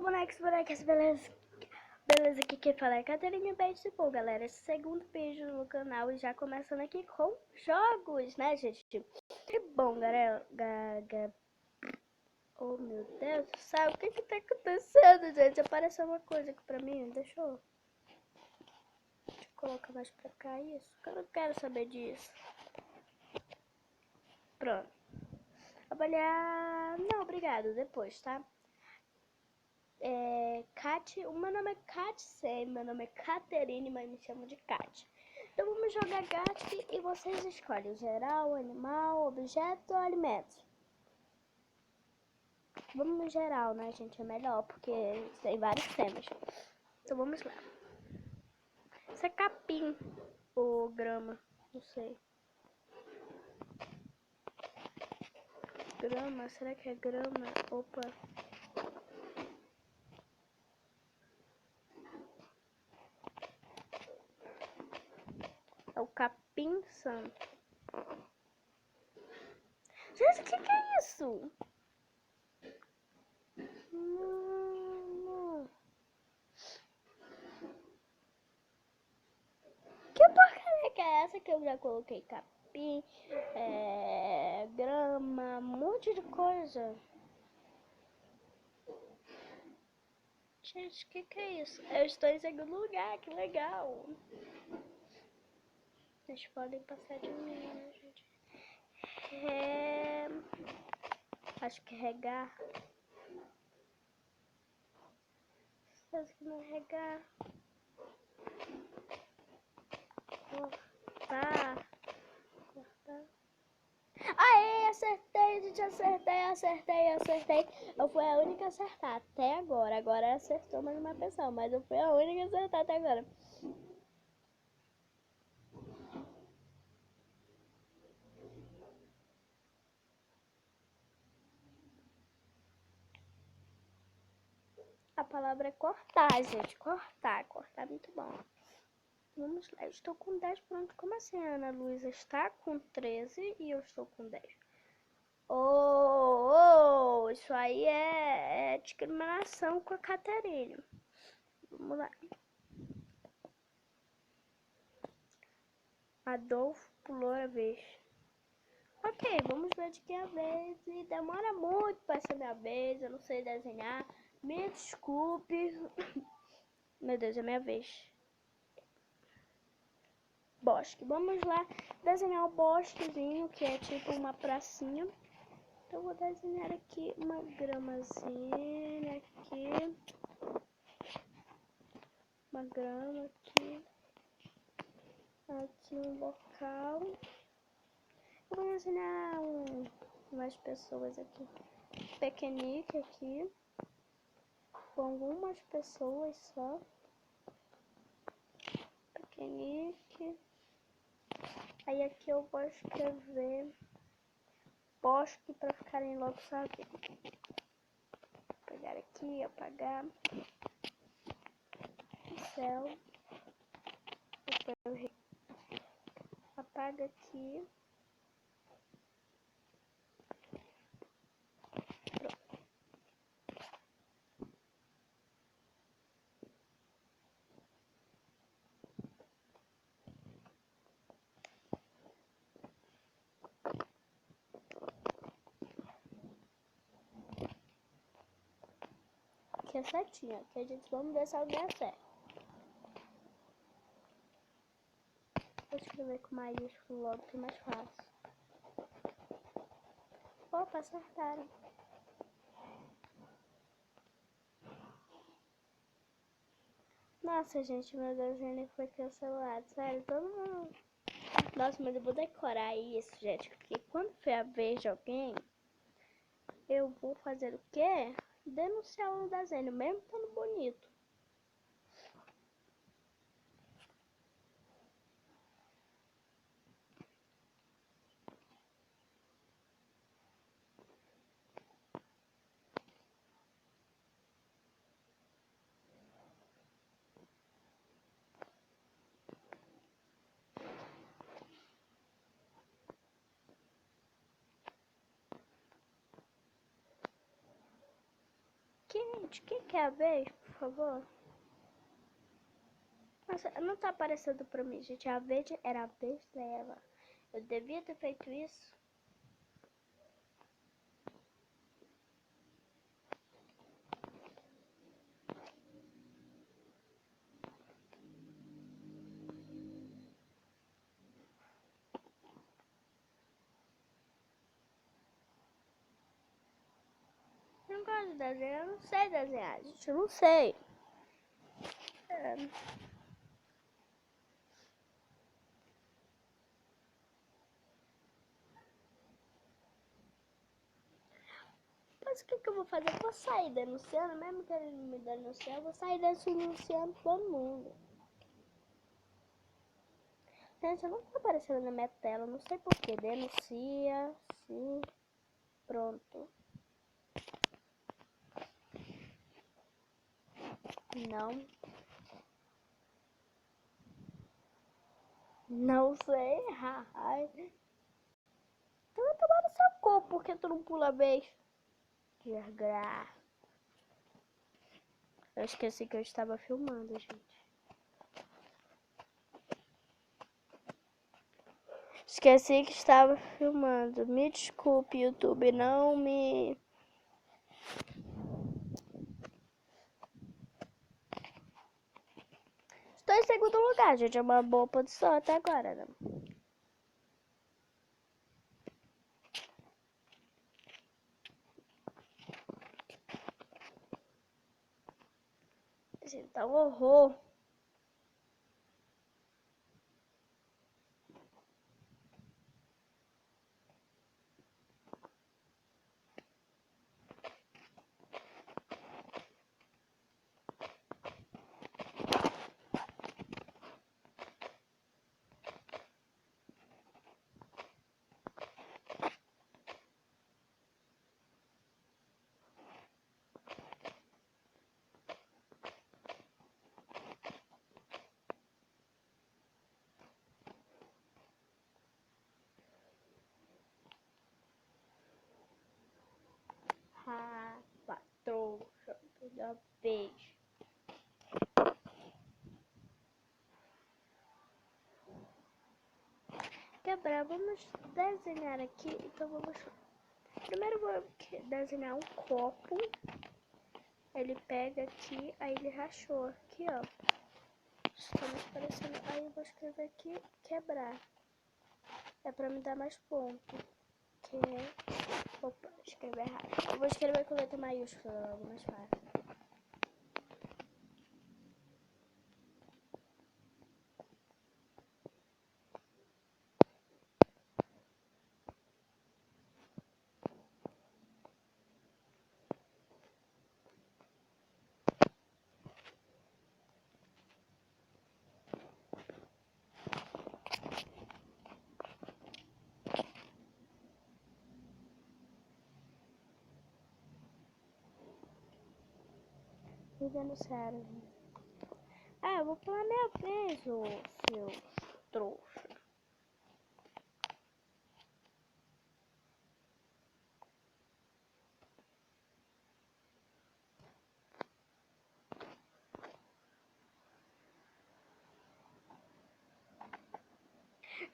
bonecas, beleza? Beleza, aqui quem fala é Caterina Beijo. E bom, galera, esse segundo vídeo no canal e já começando aqui com jogos, né, gente? Que bom, galera. Oh, meu Deus do céu, o que tá acontecendo, gente? Apareceu uma coisa aqui pra mim, deixa eu colocar mais pra cá isso, que eu não quero saber disso. Pronto. Avaliar... Não, obrigado, depois, tá? O meu nome é Kat, meu nome é Caterine, mas me chamam de Kat. Então vamos jogar Gat e vocês escolhem geral, animal, objeto ou alimento. Vamos no geral, né, gente? É melhor, porque tem vários temas. Então vamos lá. Isso é capim ou grama, não sei. Grama, será que é grama? Opa. É o capim santo. Gente, o que é isso? Que porcaria que é essa que eu já coloquei? Capim, grama, um monte de coisa. Gente, o que é isso? Eu estou em segundo lugar, que legal. Vocês podem passar de mim, né, gente? Acho que regar. Acho que não é regar. Cortar. Aê, acertei, gente, acertei. Eu fui a única a acertar até agora. Agora acertou mais uma pessoa, mas eu fui a única a acertar até agora. A palavra é cortar, gente. Cortar é muito bom. Vamos lá, eu estou com 10, pronto. Como assim a Ana Luísa está com 13 e eu estou com 10? Isso aí é discriminação com a Caterina. Vamos lá. Adolfo pulou a vez. Ok, vamos ver de que é a vez. E demora muito para ser minha vez. Eu não sei desenhar. Me desculpe. Meu Deus, é minha vez. Bosque. Vamos lá desenhar o bosquezinho, que é tipo uma pracinha. Então eu vou desenhar aqui uma gramazinha aqui. Uma grama aqui. Aqui um local. Eu vou desenhar umas pessoas aqui. Pequenique aqui. Com algumas pessoas só. Pequenique. Aí aqui eu vou escrever bosque para ficarem logo sabendo. Vou pegar aqui, apagar. Céu. Apaga aqui. Pronto. Aqui é certinho, aqui a gente vamos ver se alguém acerta. Vou escrever com maiúsculo logo que é mais fácil. Opa, acertaram. Nossa, gente, meu desenho foi cancelado. Sério, todo mundo... Nossa, mas eu vou decorar isso, gente. Porque quando for a vez de alguém, eu vou fazer o quê? Denunciar o desenho, mesmo estando bonito. De quem que é a vez, por favor? Nossa, não tá aparecendo pra mim, gente. A vez era a vez dela. Eu devia ter feito isso. Eu não gosto de desenhar, eu não sei desenhar, gente. Eu não sei. Mas o que eu vou fazer? Eu vou sair denunciando, mesmo que ele não me denunciar, eu vou sair denunciando todo mundo. Gente, não tá aparecendo na minha tela, não sei porquê. Denuncia, sim, pronto. Não. Não sei. Então vai tomar no seu corpo, porque tu não pula vez. Desgraça. Eu esqueci que eu estava filmando, gente. Esqueci que estava filmando. Me desculpe, YouTube, não me... Estou em segundo lugar, gente. É uma boa posição até agora, né? Gente, tá um horror. Trouxa toda vez. Quebrar, vamos desenhar aqui. Então vamos... Primeiro vou desenhar um copo. Ele pega aqui, aí ele rachou aqui, ó. Estamos parecendo... Aí eu vou escrever aqui, quebrar. É pra me dar mais ponto. Que é... Opa, escrevi errado. Eu vou escrever com letra maiúscula, logo mais fácil. Vivendo sério. Ah, eu vou pular minha vez, ô seu trouxa.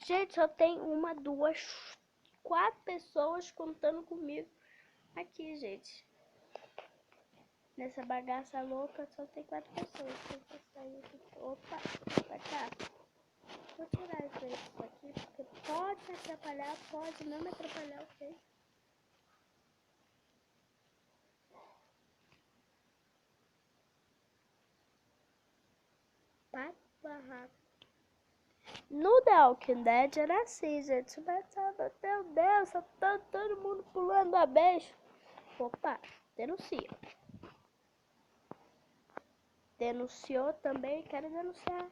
Gente, só tem uma, duas, 4 pessoas contando comigo aqui, gente. Nessa bagaça louca só tem 4 pessoas. Deixa eu sair aqui. Opa, pra cá. Vou tirar isso aqui, porque pode me atrapalhar, pode não me atrapalhar, ok? Vai barraco. No The Walking Dead era assim, gente. Mas, meu Deus, só tá todo mundo pulando a beijo. Opa, denuncia. Denunciou também, quero denunciar.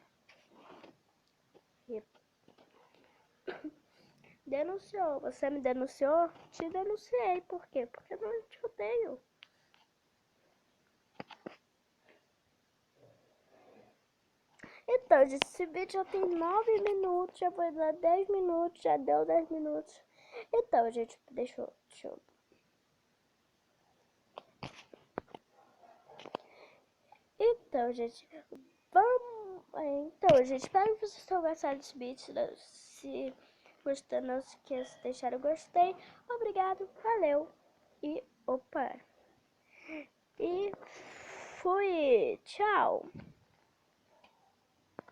Denunciou, você me denunciou? Te denunciei, por quê? Porque eu não te odeio. Então, gente, esse vídeo já tem 9 minutos, já vai dar 10 minutos, já deu 10 minutos. Então, gente, deixa eu... Então, gente, vamos... Então, gente, espero que vocês tenham gostado desse vídeo. Se gostou, não se esqueça de deixar o gostei. Obrigado, valeu. E, opa. E fui. Tchau.